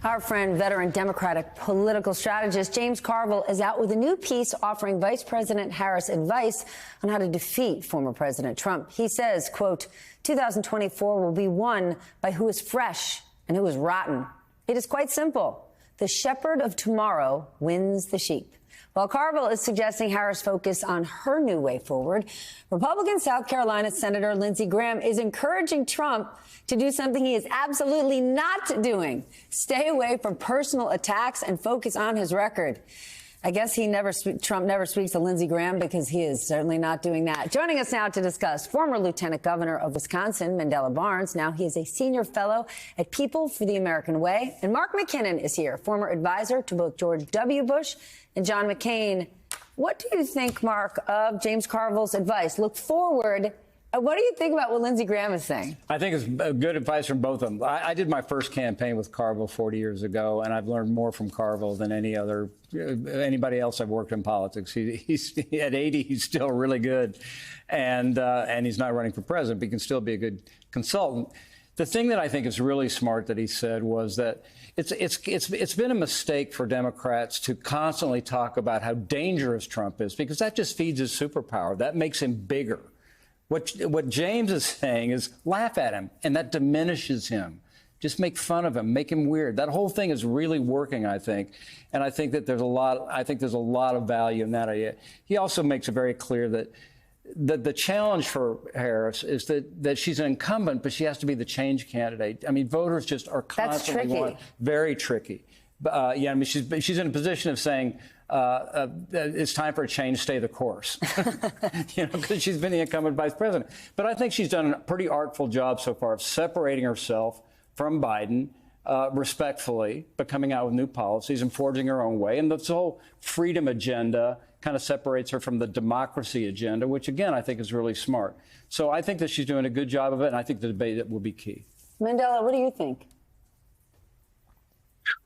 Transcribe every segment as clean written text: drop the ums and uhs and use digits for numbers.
Our friend, veteran Democratic political strategist James Carville is out with a new piece offering Vice President Harris advice on how to defeat former President Trump. He says, quote, 2024 will be won by who is fresh and who is rotten. It is quite simple. The shepherd of tomorrow wins the sheep. While Carville is suggesting Harris focus on her new way forward, Republican South Carolina Senator Lindsey Graham is encouraging Trump to do something he is absolutely not doing. Stay away from personal attacks and focus on his record. I guess Trump never speaks to Lindsey Graham because he is certainly not doing that. Joining us now to discuss, former Lieutenant Governor of Wisconsin, Mandela Barnes. Now he is a senior fellow at People for the American Way. And Mark McKinnon is here, former advisor to both George W. Bush and John McCain. What do you think, Mark, of James Carville's advice? Look forward. What do you think about what Lindsey Graham is saying? I think it's good advice from both of them. I did my first campaign with Carville 40 years ago, and I've learned more from Carville than anybody else I've worked in politics. He's at 80, he's still really good, and he's not running for president, but he can still be a good consultant. The thing that I think is really smart that he said was that it's been a mistake for Democrats to constantly talk about how dangerous Trump is, because that just feeds his superpower. That makes him bigger. What James is saying is laugh at him, and that diminishes him. Just make fun of him, make him weird. That whole thing is really working, I think, and I think that there's a lot of value in that idea. He also makes it very clear that the challenge for Harris is that she's an incumbent, but she has to be the change candidate. I mean, voters just are constantly very tricky. Yeah, I mean, she's in a position of saying, it's time for a change, stay the course, because she's been the incumbent vice president. But I think she's done a pretty artful job so far of separating herself from Biden respectfully, but coming out with new policies and forging her own way. And this whole freedom agenda kind of separates her from the democracy agenda, which, again, I think is really smart. So I think that she's doing a good job of it, and I think the debate will be key. Mandela, what do you think?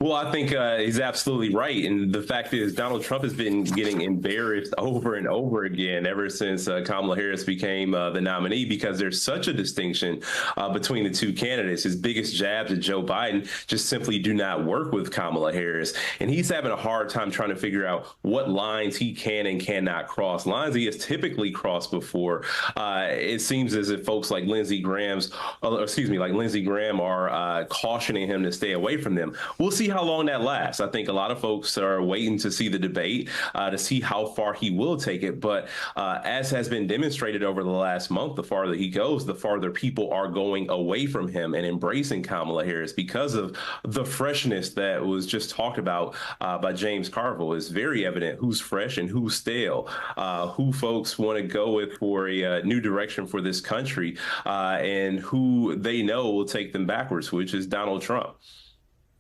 Well, I think he's absolutely right. And the fact is, Donald Trump has been getting embarrassed over and over again ever since Kamala Harris became the nominee, because there's such a distinction between the two candidates. His biggest jabs at Joe Biden just simply do not work with Kamala Harris. And he's having a hard time trying to figure out what lines he can and cannot cross. Lines he has typically crossed before. It seems as if folks like Lindsey Graham are cautioning him to stay away from them. We'll see how long that lasts. I think a lot of folks are waiting to see the debate, to see how far he will take it. But as has been demonstrated over the last month, the farther he goes, the farther people are going away from him and embracing Kamala Harris because of the freshness that was just talked about by James Carville. It's very evident who's fresh and who's stale, who folks want to go with for a new direction for this country, and who they know will take them backwards, which is Donald Trump.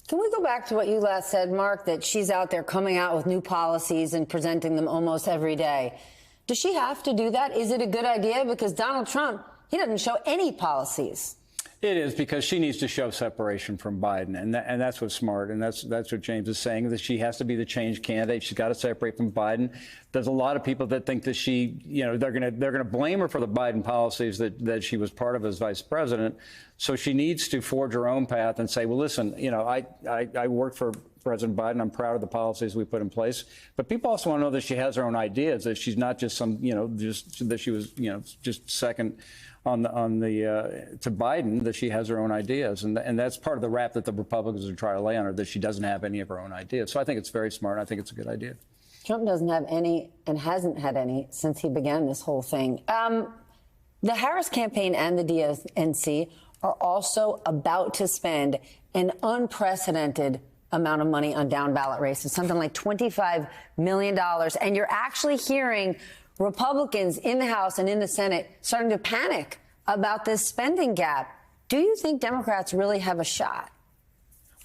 Can we go back to what you last said, Mark, that she's out there coming out with new policies and presenting them almost every day? Does she have to do that? Is it a good idea? Because Donald Trump, he doesn't show any policies. It is, because she needs to show separation from Biden, and that's what's smart, and that's what James is saying, that she has to be the change candidate. She's got to separate from Biden. There's a lot of people that think that she, they're gonna blame her for the Biden policies that she was part of as vice president. So she needs to forge her own path and say, well, listen, I worked for President Biden. I'm proud of the policies we put in place. But people also want to know that she has her own ideas, that she's not just just that she was, just second to Biden, that she has her own ideas. And that's part of the rap that the Republicans are trying to lay on her, that she doesn't have any of her own ideas. So I think it's very smart. I think it's a good idea. Trump doesn't have any and hasn't had any since he began this whole thing. The Harris campaign and the DNC are also about to spend an unprecedented amount of money on down ballot races, something like $25 million. And you're actually hearing Republicans in the House and in the Senate starting to panic about this spending gap. Do you think Democrats really have a shot?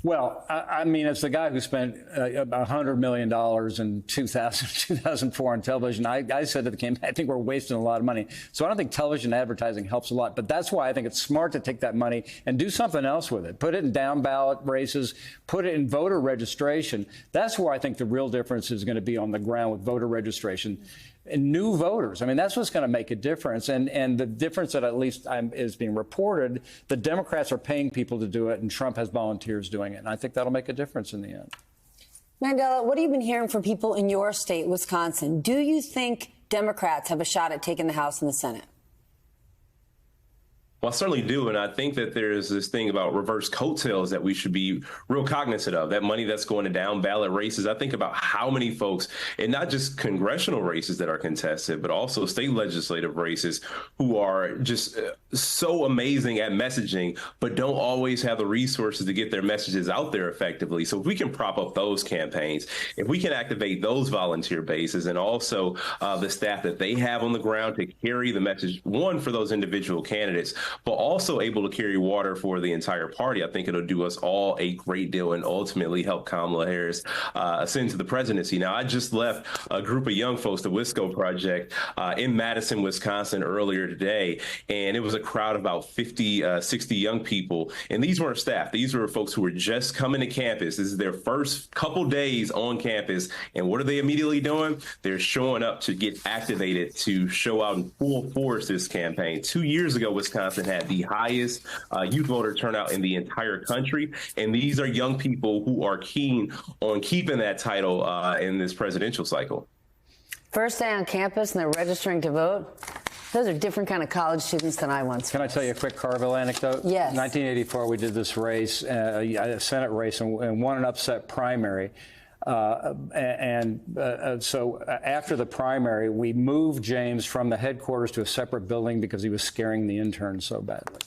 Well, I mean, as the guy who spent $100 million in 2004 on television, I said to the campaign, I think we're wasting a lot of money. So I don't think television advertising helps a lot. But that's why I think it's smart to take that money and do something else with it. Put it in down ballot races, put it in voter registration. That's where I think the real difference is going to be on the ground with voter registration. new voters. I mean, that's what's going to make a difference. And the difference that at least is being reported, the Democrats are paying people to do it, and Trump has volunteers doing it. And I think that'll make a difference in the end. Mandela, what have you been hearing from people in your state, Wisconsin? Do you think Democrats have a shot at taking the House and the Senate? Well, I certainly do. And I think that there's this thing about reverse coattails that we should be real cognizant of. That money that's going to down ballot races. I think about how many folks, and not just congressional races that are contested, but also state legislative races who are just so amazing at messaging, but don't always have the resources to get their messages out there effectively. So if we can prop up those campaigns, if we can activate those volunteer bases and also the staff that they have on the ground to carry the message, one, for those individual candidates, but also able to carry water for the entire party, I think it'll do us all a great deal and ultimately help Kamala Harris ascend to the presidency. Now, I just left a group of young folks, the Wisco Project, in Madison, Wisconsin earlier today, and it was a crowd of about 50, 60 young people. And these weren't staff. These were folks who were just coming to campus. This is their first couple days on campus. And what are they immediately doing? They're showing up to get activated to show out in full force this campaign. 2 years ago, Wisconsin had the highest youth voter turnout in the entire country. And these are young people who are keen on keeping that title in this presidential cycle. First day on campus and they're registering to vote. Those are different kind of college students than I once was. Can I tell you a quick Carville anecdote? Yes. 1984, we did this race, a Senate race, and won an upset primary. So after the primary, we moved James from the headquarters to a separate building because he was scaring the interns so badly.